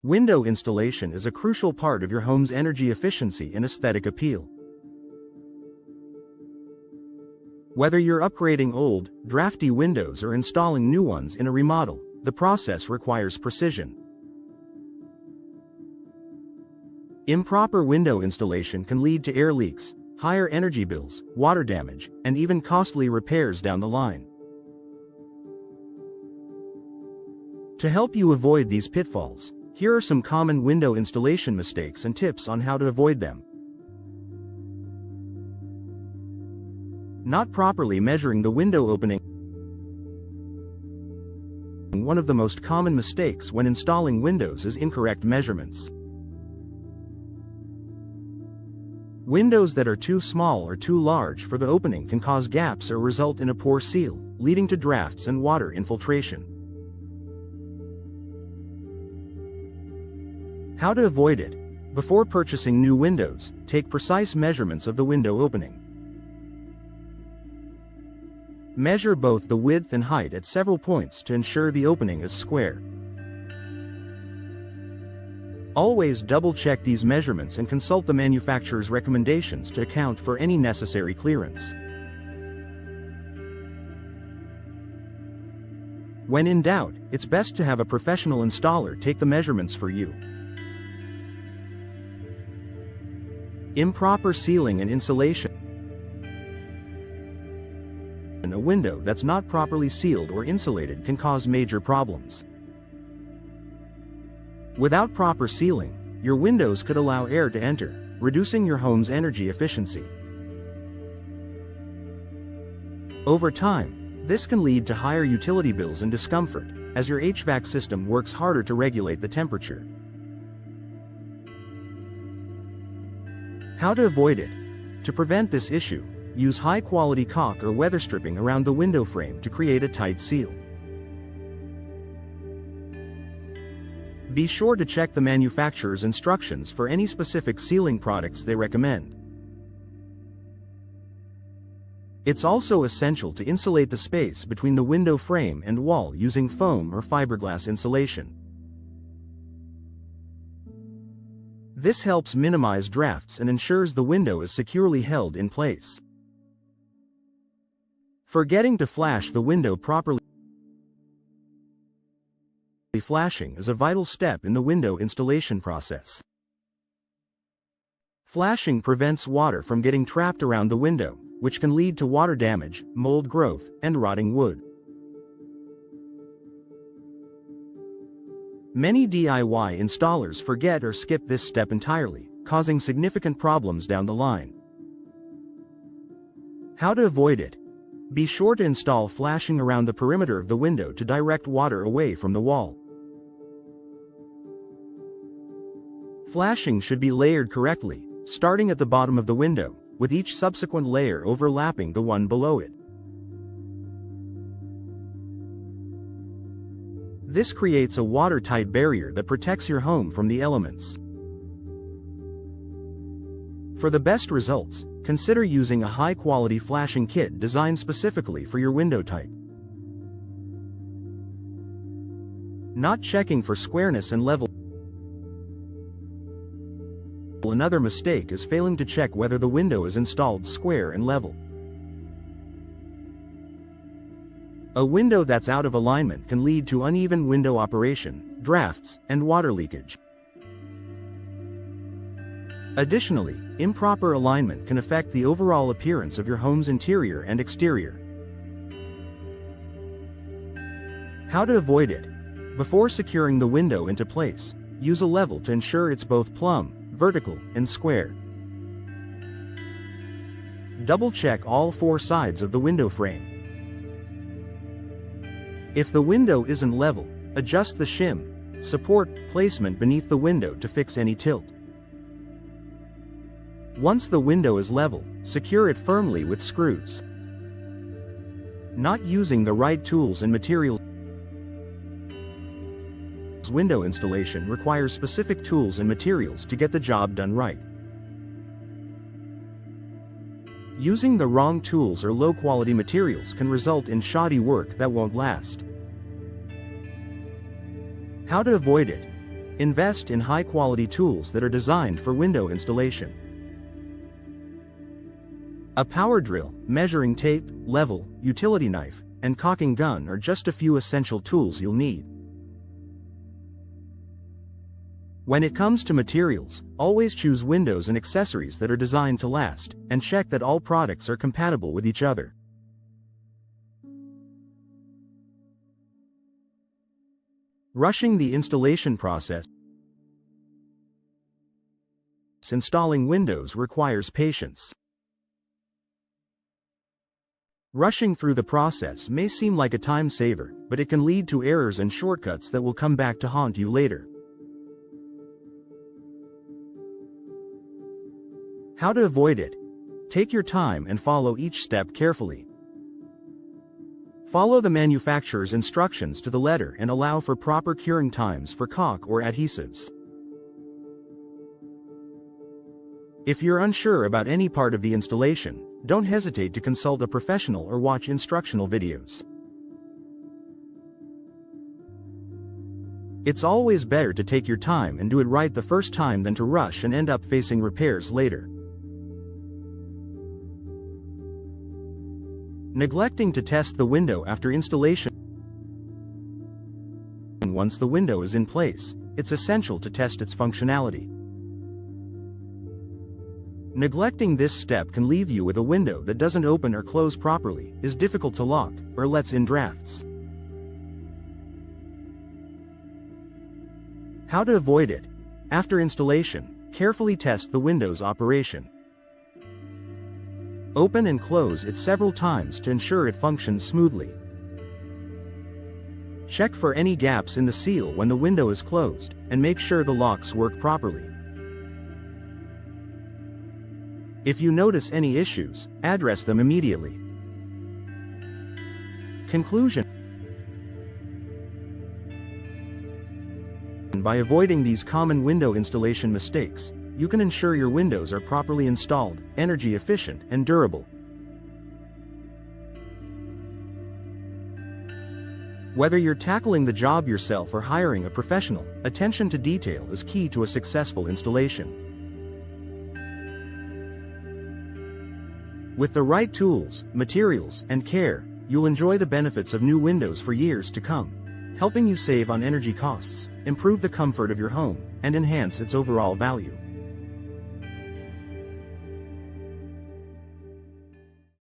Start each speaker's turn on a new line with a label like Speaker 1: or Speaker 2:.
Speaker 1: Window installation is a crucial part of your home's energy efficiency and aesthetic appeal. Whether you're upgrading old, drafty windows or installing new ones in a remodel, the process requires precision. Improper window installation can lead to air leaks, higher energy bills, water damage, and even costly repairs down the line. To help you avoid these pitfalls, here are some common window installation mistakes and tips on how to avoid them. Not properly measuring the window opening. One of the most common mistakes when installing windows is incorrect measurements. Windows that are too small or too large for the opening can cause gaps or result in a poor seal, leading to drafts and water infiltration. How to avoid it? Before purchasing new windows, take precise measurements of the window opening. Measure both the width and height at several points to ensure the opening is square. Always double-check these measurements and consult the manufacturer's recommendations to account for any necessary clearance. When in doubt, it's best to have a professional installer take the measurements for you. Improper sealing and insulation. A window that's not properly sealed or insulated can cause major problems. Without proper sealing, your windows could allow air to enter, reducing your home's energy efficiency. Over time, this can lead to higher utility bills and discomfort, as your HVAC system works harder to regulate the temperature. How to avoid it? To prevent this issue, use high-quality caulk or weather stripping around the window frame to create a tight seal. Be sure to check the manufacturer's instructions for any specific sealing products they recommend. It's also essential to insulate the space between the window frame and wall using foam or fiberglass insulation. This helps minimize drafts and ensures the window is securely held in place. Forgetting to flash the window properly. Flashing is a vital step in the window installation process. Flashing prevents water from getting trapped around the window, which can lead to water damage, mold growth, and rotting wood. Many DIY installers forget or skip this step entirely, causing significant problems down the line. How to avoid it? Be sure to install flashing around the perimeter of the window to direct water away from the wall. Flashing should be layered correctly, starting at the bottom of the window, with each subsequent layer overlapping the one below it. This creates a watertight barrier that protects your home from the elements. For the best results, consider using a high-quality flashing kit designed specifically for your window type. Not checking for squareness and level. Another mistake is failing to check whether the window is installed square and level. A window that's out of alignment can lead to uneven window operation, drafts, and water leakage. Additionally, improper alignment can affect the overall appearance of your home's interior and exterior. How to avoid it? Before securing the window into place, use a level to ensure it's both plumb, vertical, and square. Double-check all four sides of the window frame. If the window isn't level, adjust the shim, support, placement beneath the window to fix any tilt. Once the window is level, secure it firmly with screws. Not using the right tools and materials. Window installation requires specific tools and materials to get the job done right. Using the wrong tools or low-quality materials can result in shoddy work that won't last. How to avoid it? Invest in high-quality tools that are designed for window installation. A power drill, measuring tape, level, utility knife, and caulking gun are just a few essential tools you'll need. When it comes to materials, always choose windows and accessories that are designed to last, and check that all products are compatible with each other. Rushing the installation process. Installing windows requires patience. Rushing through the process may seem like a time saver, but it can lead to errors and shortcuts that will come back to haunt you later. How to avoid it? Take your time and follow each step carefully. Follow the manufacturer's instructions to the letter and allow for proper curing times for caulk or adhesives. If you're unsure about any part of the installation, don't hesitate to consult a professional or watch instructional videos. It's always better to take your time and do it right the first time than to rush and end up facing repairs later. Neglecting to test the window after installation. Once the window is in place, it's essential to test its functionality. Neglecting this step can leave you with a window that doesn't open or close properly, is difficult to lock, or lets in drafts. How to avoid it? After installation, carefully test the window's operation. Open and close it several times to ensure it functions smoothly. Check for any gaps in the seal when the window is closed, and make sure the locks work properly. If you notice any issues, address them immediately. Conclusion. By avoiding these common window installation mistakes, you can ensure your windows are properly installed, energy efficient, and durable. Whether you're tackling the job yourself or hiring a professional, attention to detail is key to a successful installation. With the right tools, materials, and care, you'll enjoy the benefits of new windows for years to come, helping you save on energy costs, improve the comfort of your home, and enhance its overall value.